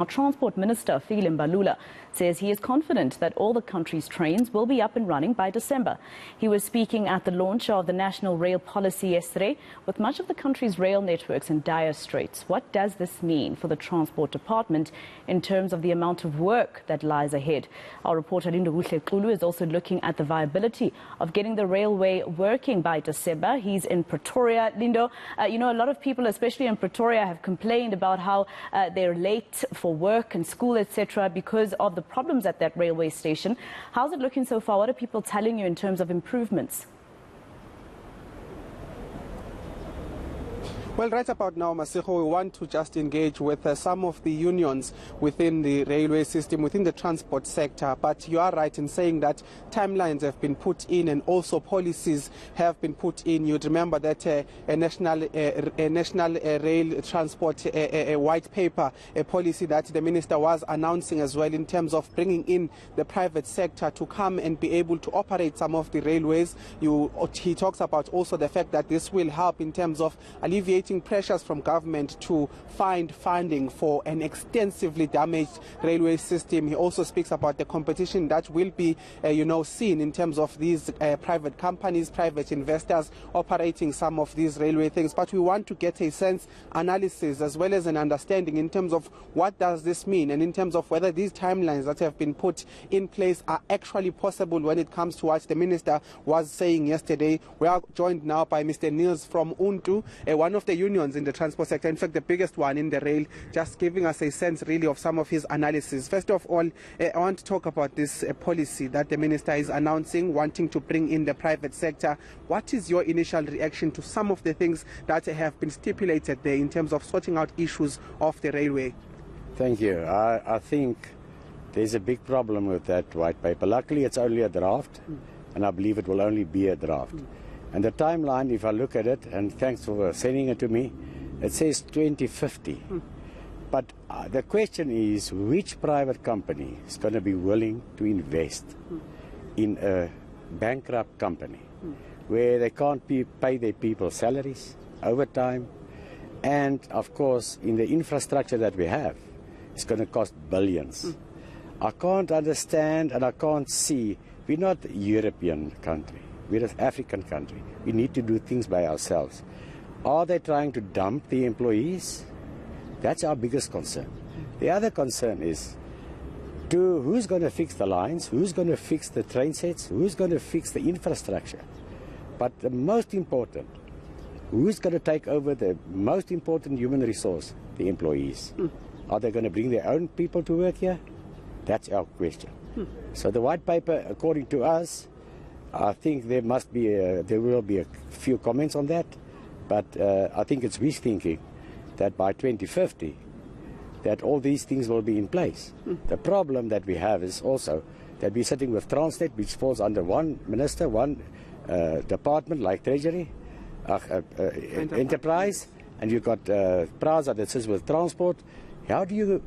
Our Transport Minister, Fikile Mbalula, says he is confident that all the country's trains will be up and running by December. He was speaking at the launch of the National Rail Policy yesterday, with much of the country's rail networks in dire straits. What does this mean for the Transport Department in terms of the amount of work that lies ahead? Our reporter Lindokuhle Xulu is also looking at the viability of getting the railway working by December. He's in Pretoria. Lindo, a lot of people, especially in Pretoria, have complained about how they're late for work and school, etc., because of the problems at that railway station. How's it looking so far? What are people telling you in terms of improvements? Well, right about now, Masiho, we want to just engage with some of the unions within the railway system, within the transport sector. But you are right in saying that timelines have been put in and also policies have been put in. You'd remember that a national rail transport white paper, a policy that the minister was announcing as well in terms of bringing in the private sector to come and be able to operate some of the railways. He talks about also the fact that this will help in terms of alleviating pressures from government to find funding for an extensively damaged railway system. He also speaks about the competition that will be, seen in terms of these private companies, private investors operating some of these railway things. But we want to get a sense analysis as well as an understanding in terms of what does this mean and in terms of whether these timelines that have been put in place are actually possible when it comes to what the minister was saying yesterday. We are joined now by Mr. Niels from UNTU, one of the unions in the transport sector, in fact the biggest one in the rail, just giving us a sense really of some of his analysis. First of all, I want to talk about this policy that the minister is announcing, wanting to bring in the private sector. What is your initial reaction to some of the things that have been stipulated there in terms of sorting out issues of the railway? Thank you. I think there's a big problem with that white paper. Luckily it's only a draft, and I believe it will only be a draft. And the timeline, if I look at it, and thanks for sending it to me, it says 2050. But the question is, which private company is going to be willing to invest in a bankrupt company where they can't pay their people salaries, overtime, and of course in the infrastructure that we have, it's going to cost billions. I can't understand and I can't see. We're not a European country. We're an African country. We need to do things by ourselves. Are they trying to dump the employees? That's our biggest concern. The other concern is who's going to fix the lines, who's going to fix the train sets, who's going to fix the infrastructure. But the most important, who's going to take over the most important human resource, the employees? Are they going to bring their own people to work here? That's our question. So the white paper, according to us, I think there will be a few comments on that, but I think it's wish thinking that by 2050 that all these things will be in place. The problem that we have is also that we're sitting with Transnet, which falls under one minister, one department like Treasury, Enterprise, and you've got Prasa that sits with Transport. How do you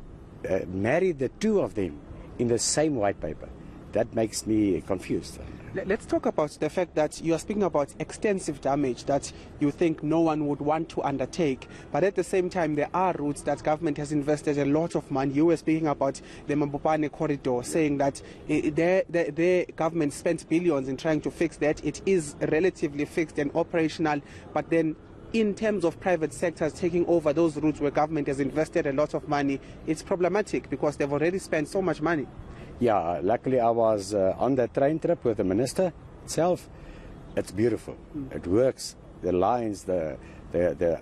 marry the two of them in the same white paper? That makes me confused. Let's talk about the fact that you are speaking about extensive damage that you think no one would want to undertake. But at the same time, there are routes that government has invested a lot of money. You were speaking about the Mambopane corridor, saying that the government spent billions in trying to fix that. It is relatively fixed and operational, but then in terms of private sectors taking over those routes where government has invested a lot of money, it's problematic because they've already spent so much money. Yeah, luckily I was on that train trip with the minister itself. It's beautiful. It works. The lines, the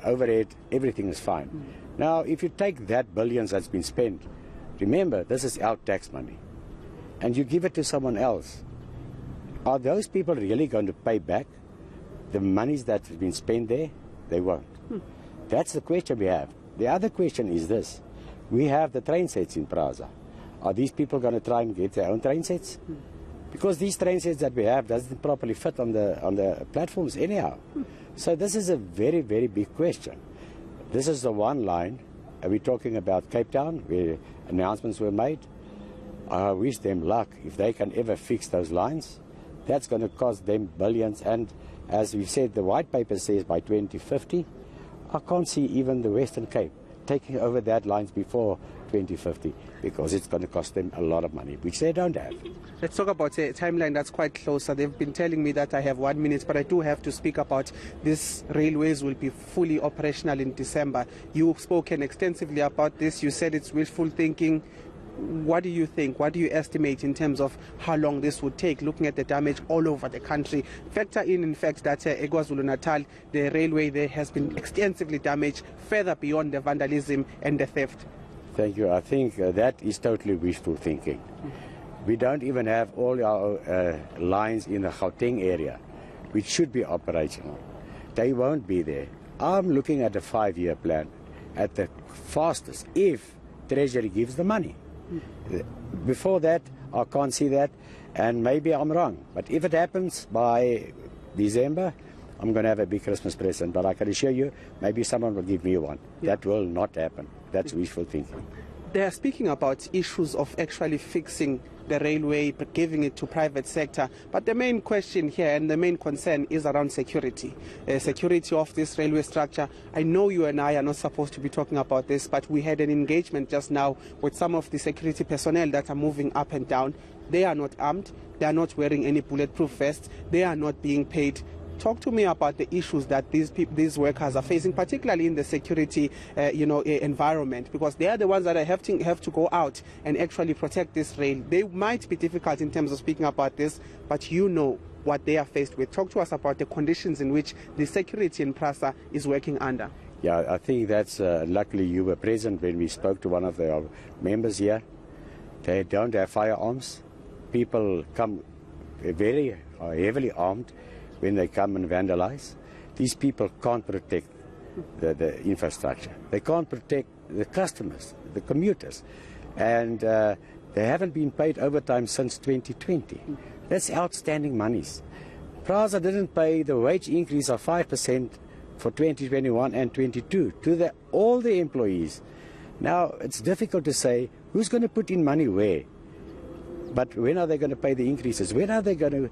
overhead, everything is fine. Now, if you take that billions that's been spent, remember, this is our tax money, and you give it to someone else. Are those people really going to pay back the monies that have been spent there? They won't. That's the question we have. The other question is this. We have the train sets in Prasa. Are these people going to try and get their own train sets? Because these train sets that we have doesn't properly fit on the platforms anyhow. So this is a very, very big question. This is the one line. We're talking about Cape Town, where announcements were made. I wish them luck if they can ever fix those lines. That's going to cost them billions. And as we've said, the white paper says by 2050, I can't see even the Western Cape taking over that lines before 2050, because it's going to cost them a lot of money, which they don't have. Let's talk about a timeline that's quite closer. They've been telling me that I have 1 minute, but I do have to speak about these railways will be fully operational in December. You've spoken extensively about this. You said it's wishful thinking. What do you think? What do you estimate in terms of how long this would take, looking at the damage all over the country? Factor in fact, that KwaZulu-Natal, the railway there has been extensively damaged, further beyond the vandalism and the theft. Thank you. I think that is totally wishful thinking. We don't even have all our lines in the Gauteng area, which should be operational. They won't be there. I'm looking at a 5-year plan at the fastest, if Treasury gives the money. Before that, I can't see that, and maybe I'm wrong. But if it happens by December, I'm going to have a big Christmas present. But I can assure you, maybe someone will give me one. Yeah. That will not happen. That's wishful thinking. They are speaking about issues of actually fixing the railway, but giving it to private sector. But the main question here and the main concern is around security. Security of this railway structure. I know you and I are not supposed to be talking about this, but we had an engagement just now with some of the security personnel that are moving up and down. They are not armed. They are not wearing any bulletproof vests. They are not being paid. Talk to me about the issues that these workers are facing, particularly in the security, environment, because they are the ones that have to go out and actually protect this rail. They might be difficult in terms of speaking about this, but you know what they are faced with. Talk to us about the conditions in which the security in PRASA is working under. Yeah, I think that's luckily you were present when we spoke to one of the members here. They don't have firearms. People come very heavily armed when they come and vandalize. These people can't protect the infrastructure. They can't protect the customers, the commuters. And they haven't been paid overtime since 2020. That's outstanding monies. PRASA didn't pay the wage increase of 5% for 2021 and 22 to all the employees. Now, it's difficult to say who's going to put in money where. But when are they going to pay the increases? When are they going to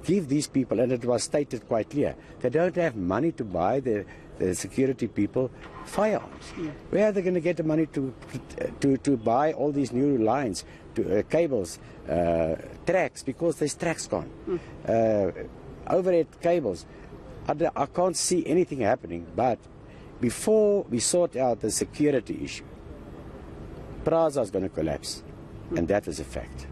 give these people, and it was stated quite clear, they don't have money to buy the security people firearms. Yeah. Where are they going to get the money to buy all these new lines, cables, tracks, because there's tracks gone, overhead cables. I can't see anything happening, but before we sort out the security issue, PRASA is going to collapse, and that is a fact.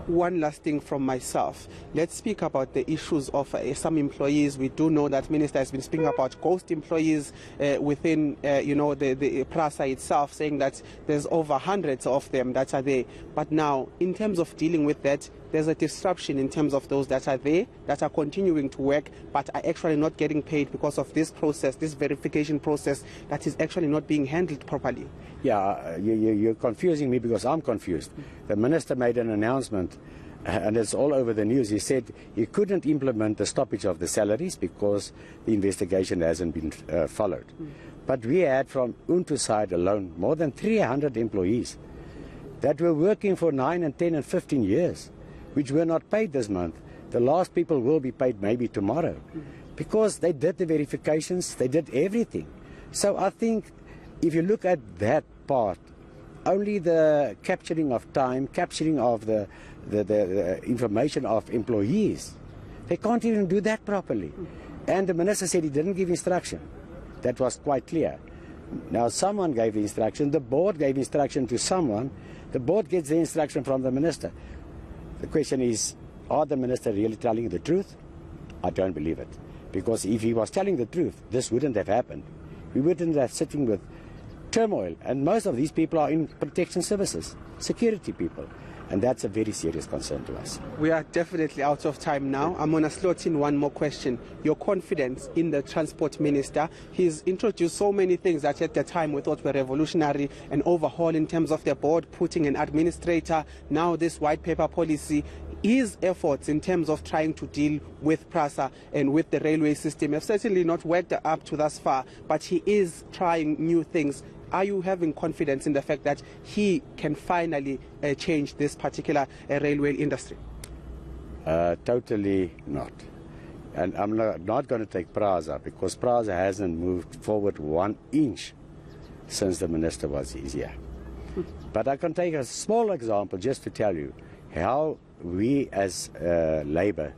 One last thing from myself. Let's speak about the issues of some employees. We do know that Minister has been speaking about ghost employees within, the PRASA itself, saying that there's over hundreds of them that are there. But now, in terms of dealing with that, there's a disruption in terms of those that are there, that are continuing to work, but are actually not getting paid because of this process, this verification process that is actually not being handled properly. Yeah, you're confusing me because I'm confused. The minister made an announcement, and it's all over the news. He said he couldn't implement the stoppage of the salaries because the investigation hasn't been followed. But we had from Untu side alone more than 300 employees that were working for 9 and 10 and 15 years, which were not paid this month. The last people will be paid maybe tomorrow because they did the verifications, they did everything. So I think if you look at that part, only the capturing of time, capturing of the information of employees, they can't even do that properly. And the minister said he didn't give instruction. That was quite clear. Now someone gave the instruction, the board gave instruction to someone, the board gets the instruction from the minister. The question is, are the minister really telling the truth? I don't believe it. Because if he was telling the truth, this wouldn't have happened. We wouldn't have sitting with turmoil. And most of these people are in protection services, security people. And that's a very serious concern to us. We are definitely out of time now. I'm going to slot in one more question. Your confidence in the transport minister. He's introduced so many things that at the time we thought were revolutionary, an overhaul in terms of the board, putting an administrator, now this white paper policy. His efforts in terms of trying to deal with PRASA and with the railway system have certainly not worked up to thus far, but he is trying new things. Are you having confidence in the fact that he can finally change this particular railway industry? Totally not. And I'm not going to take PRASA because PRASA hasn't moved forward 1 inch since the minister was here. But I can take a small example just to tell you how we as Labour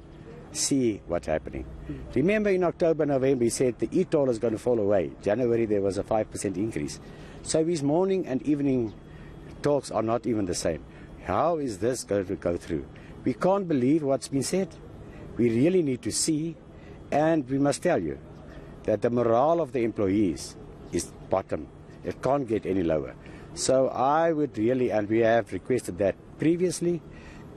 see what's happening. Remember in October, November, he said the e-toll is going to fall away. January there was a 5% increase. So his morning and evening talks are not even the same. How is this going to go through? We can't believe what's been said. We really need to see, and we must tell you that the morale of the employees is bottom. It can't get any lower. So I would really, and we have requested that previously,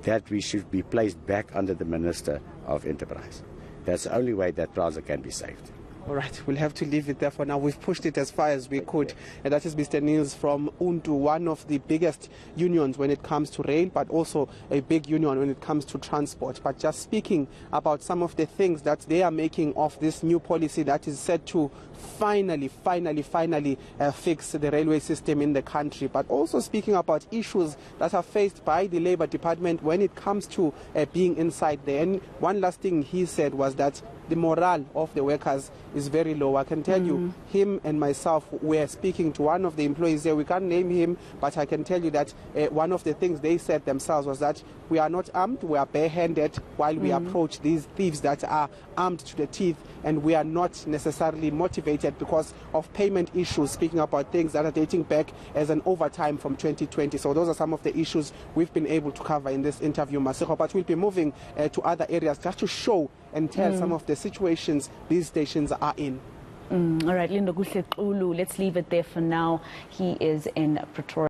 that we should be placed back under the Minister of Enterprise. That's the only way that Plaza can be saved. All right, we'll have to leave it there for now. We've pushed it as far as we could. And that is Mr. Niels from UNTU, one of the biggest unions when it comes to rail, but also a big union when it comes to transport. But just speaking about some of the things that they are making of this new policy that is set to finally fix the railway system in the country. But also speaking about issues that are faced by the Labour Department when it comes to being inside there. And one last thing he said was that the morale of the workers is very low. I can tell you, him and myself were speaking to one of the employees there. We can't name him, but I can tell you that one of the things they said themselves was that we are not armed, we are barehanded while we approach these thieves that are armed to the teeth, and we are not necessarily motivated because of payment issues, speaking about things that are dating back as an overtime from 2020. So those are some of the issues we've been able to cover in this interview, Masiko, but we'll be moving to other areas just to show and tell some of the situations these stations are in. All right, Lindokuhle Xulu, let's leave it there for now. He is in Pretoria.